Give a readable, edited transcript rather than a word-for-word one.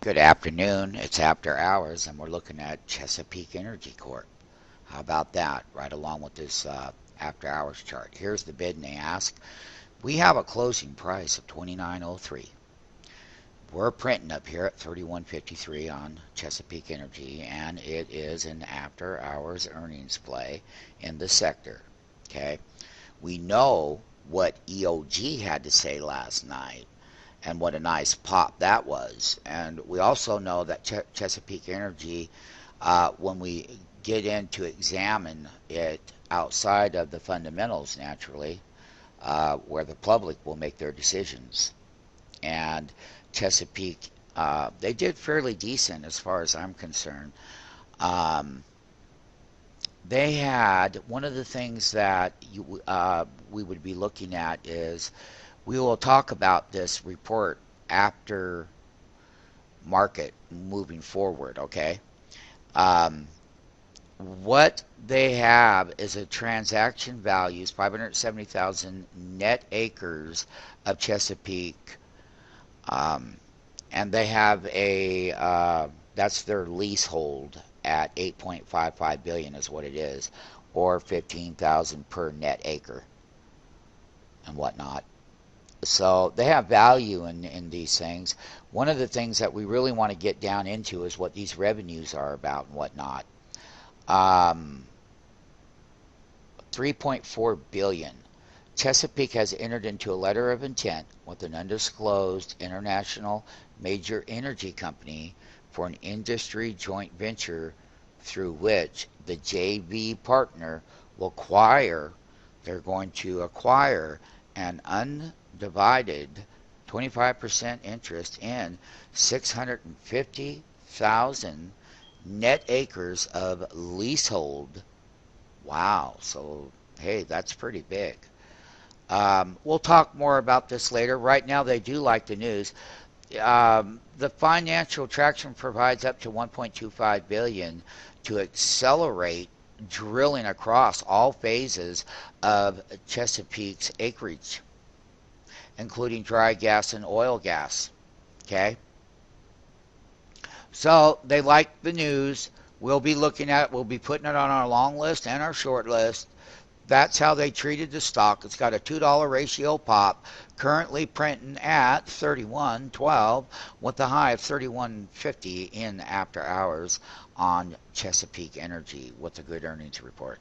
Good afternoon. It's after hours, and we're looking at Chesapeake Energy Corp. How about that? Right along with this after hours chart. Here's the bid and the ask. We have a closing price of 29.03. We're printing up here at 31.53 on Chesapeake Energy, and it is an after hours earnings play in the sector. Okay, we know what EOG had to say last night and what a nice pop that was. And we also know that Chesapeake Energy, when we get in to examine it outside of the fundamentals, naturally, where the public will make their decisions. And Chesapeake, they did fairly decent as far as I'm concerned. Um, they had one of the things that we would be looking at is we will talk about this report after market moving forward, okay? Um, what they have is a transaction values, 570,000 net acres of Chesapeake, um, and they have that's their leasehold at 8.55 billion is what it is, or 15,000 per net acre and whatnot. So they have value in these things. One of the things that we really want to get down into is what these revenues are about and whatnot. Um, 3.4 billion. Chesapeake has entered into a letter of intent with an undisclosed international major energy company for an industry joint venture through which the JV partner will acquire, they're going to acquire an undivided 25% interest in 650,000 net acres of leasehold. Wow, so hey, that's pretty big. We'll talk more about this later. Right now, they do like the news. The financial traction provides up to 1.25 billion to accelerate drilling across all phases of Chesapeake's acreage, including dry gas and oil gas. Okay, so they like the news. We'll be looking at it. We'll be putting it on our long list and our short list. That's how they treated the stock. It's got a $2 ratio pop, currently printing at 31.12 with a high of 31.50 in after hours on Chesapeake Energy with a good earnings report.